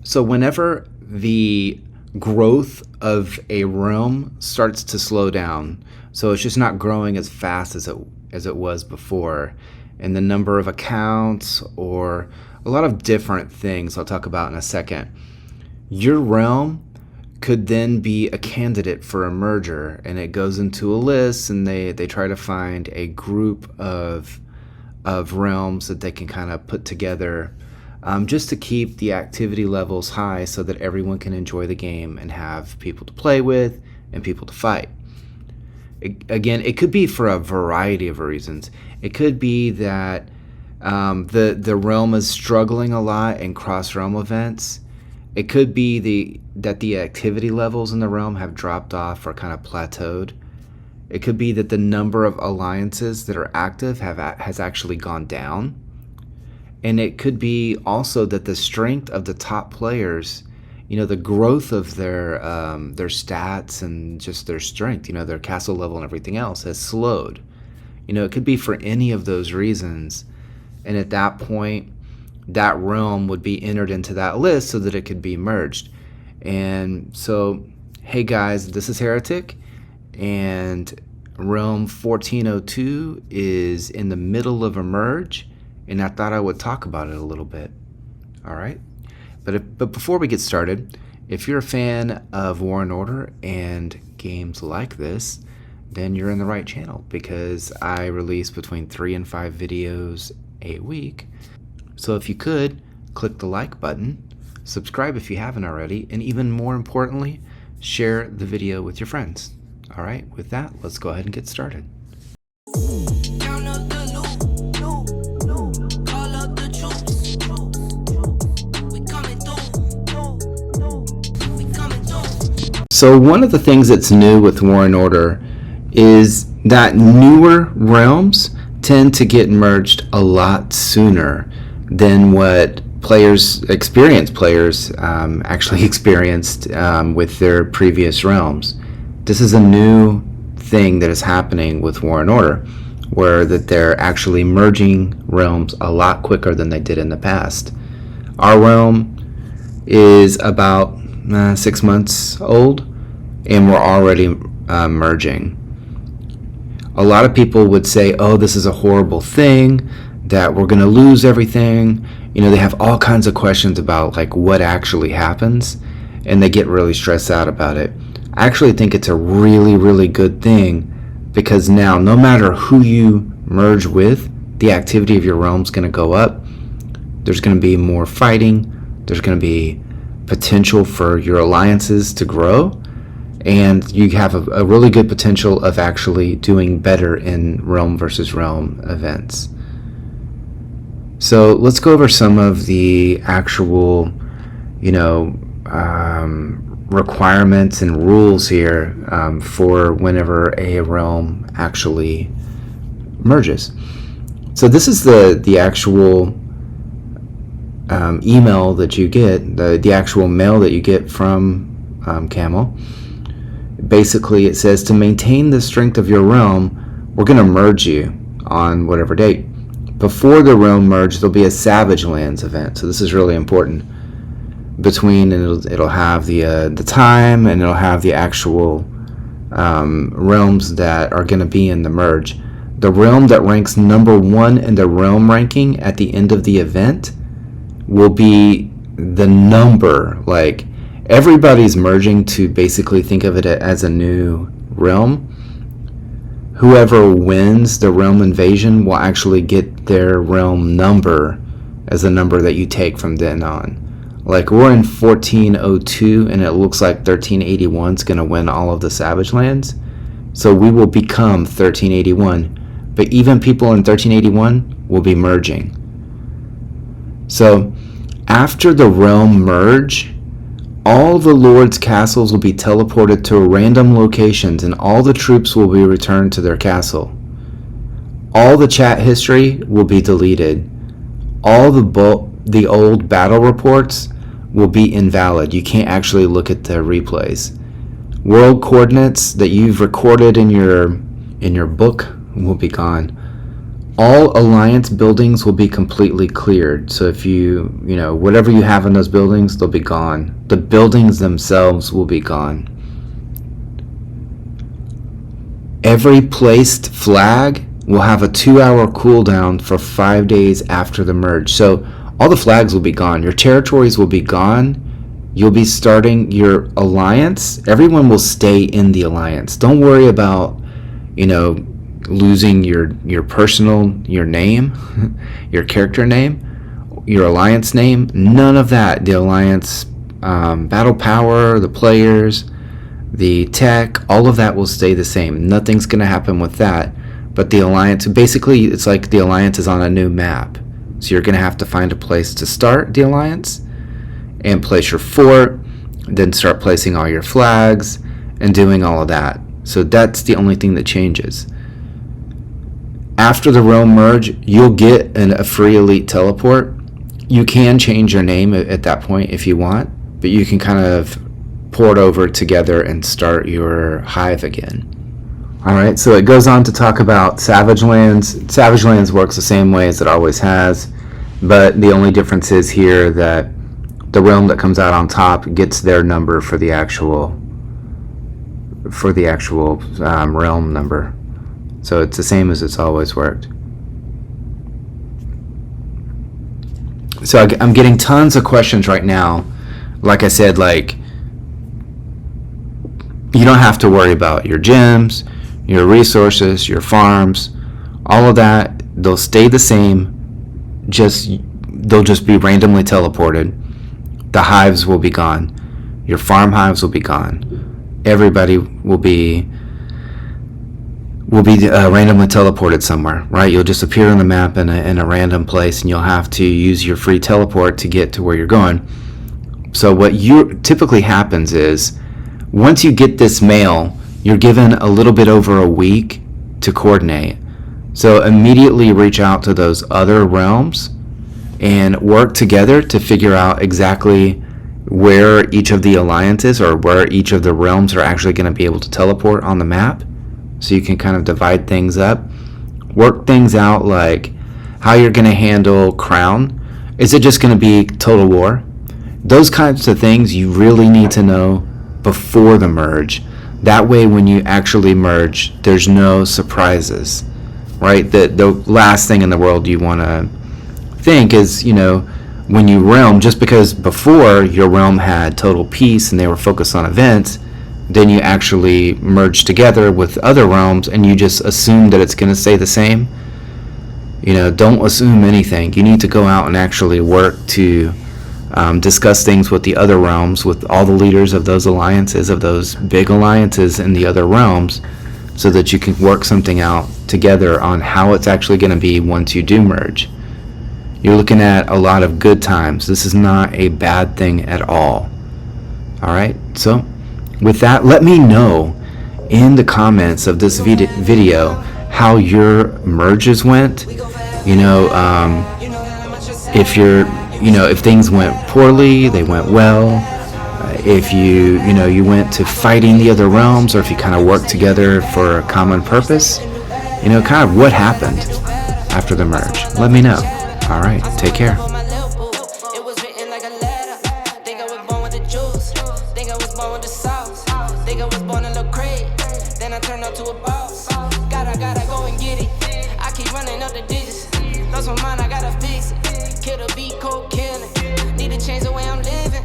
So whenever the growth of a realm starts to slow down, so it's just not growing as fast as it was before, and the number of accounts or a lot of different things I'll talk about in a second, your realm could then be a candidate for a merger, and it goes into a list, and they try to find a group of realms that they can kind of put together, just to keep the activity levels high so that everyone can enjoy the game and have people to play with and people to fight. Again, it could be for a variety of reasons. It could be that the realm is struggling a lot in cross-realm events. It could be that the activity levels in the realm have dropped off or kind of plateaued. It could be that the number of alliances that are active has actually gone down. And it could be also that the strength of the top players, the growth of their stats and just their strength, their castle level and everything else has slowed. It could be for any of those reasons. And at that point, that realm would be entered into that list so that it could be merged. And so, hey guys, this is Heretic, and realm 1402 is in the middle of a merge, and I thought I would talk about it a little bit. All right, but before we get started, if you're a fan of War and Order and games like this, then you're in the right channel, because I release between 3 and 5 videos a week. So if you could, click the like button, subscribe if you haven't already, and even more importantly, share the video with your friends. All right, with that, let's go ahead and get started. So one of the things that's new with War and Order is that newer realms tend to get merged a lot sooner than what experienced players actually experienced with their previous realms. This is a new thing that is happening with War and Order, where that they're actually merging realms a lot quicker than they did in the past. Our realm is about 6 months old, and we're already merging. A lot of people would say, oh, this is a horrible thing, that we're going to lose everything. They have all kinds of questions about like what actually happens, and they get really stressed out about it. I actually think it's a really, really good thing, because now no matter who you merge with, the activity of your realm is going to go up. There's going to be more fighting. There's going to be potential for your alliances to grow, and you have a really good potential of actually doing better in realm versus realm events. So let's go over some of the actual, requirements and rules here for whenever a realm actually merges. So this is the actual email that you get, the actual mail that you get from Camel. Basically, it says, to maintain the strength of your realm, we're going to merge you on whatever date. Before the realm merge, there'll be a Savage Lands event. So this is really important. Between, and it'll have the time, and it'll have the actual realms that are going to be in the merge. The realm that ranks number 1 in the realm ranking at the end of the event will be the number. Like, everybody's merging to basically think of it as a new realm. Whoever wins the realm invasion will actually get their realm number as a number that you take from then on. Like, we're in 1402, and it looks like 1381 is going to win all of the Savage Lands. So we will become 1381. But even people in 1381 will be merging. So after the realm merge, all the Lord's castles will be teleported to random locations, and all the troops will be returned to their castle. All the chat history will be deleted. All the old battle reports will be invalid. You can't actually look at the replays. World coordinates that you've recorded in your book will be gone. all alliance buildings will be completely cleared. So if whatever you have in those buildings, they'll be gone. The buildings themselves will be gone. Every placed flag will have a 2-hour cooldown for 5 days after the merge. So all the flags will be gone. Your territories will be gone. You'll be starting your alliance. Everyone will stay in the alliance. Don't worry about, losing your name, your character name, your alliance name. None of that. The alliance battle power, the players, the tech, all of that will stay the same. Nothing's going to happen with that. But the alliance, basically, it's like the alliance is on a new map. So you're going to have to find a place to start the alliance and place your fort, then start placing all your flags and doing all of that. So that's the only thing that changes. After the realm merge, you'll get a free elite teleport. You can change your name at that point if you want, but you can kind of port over together and start your hive again. Alright, so it goes on to talk about Savage Lands. Savage Lands works the same way as it always has, but the only difference is here that the realm that comes out on top gets their number for the actual realm number. So it's the same as it's always worked. So I'm getting tons of questions right now. Like I said, you don't have to worry about your gems, your resources, your farms, all of that. They'll stay the same. They'll just be randomly teleported. The hives will be gone. Your farm hives will be gone. Everybody will be randomly teleported somewhere, right? You'll just appear on the map in a random place, and you'll have to use your free teleport to get to where you're going. So what typically happens is, once you get this mail, you're given a little bit over a week to coordinate. So immediately reach out to those other realms and work together to figure out exactly where each of the alliances or where each of the realms are actually going to be able to teleport on the map. So you can kind of divide things up. Work things out, like how you're going to handle Crown. Is it just going to be Total War? Those kinds of things you really need to know before the merge. That way when you actually merge, there's no surprises, right? The last thing in the world you want to think is, when you realm, just because before your realm had total peace and they were focused on events, then you actually merge together with other realms and you just assume that it's going to stay the same. Don't assume anything. You need to go out and actually work to discuss things with the other realms, with all the leaders of those alliances, of those big alliances in the other realms, so that you can work something out together on how it's actually going to be once you do merge. You're looking at a lot of good times. This is not a bad thing at all. Alright, so with that, let me know in the comments of this video how your merges went. If things went poorly, they went well. If you went to fighting the other realms, or if you kind of worked together for a common purpose, kind of what happened after the merge. Let me know. All right, take care. Lost my mind, I gotta fix it. Kill the beat, coke killing. Need to change the way I'm living.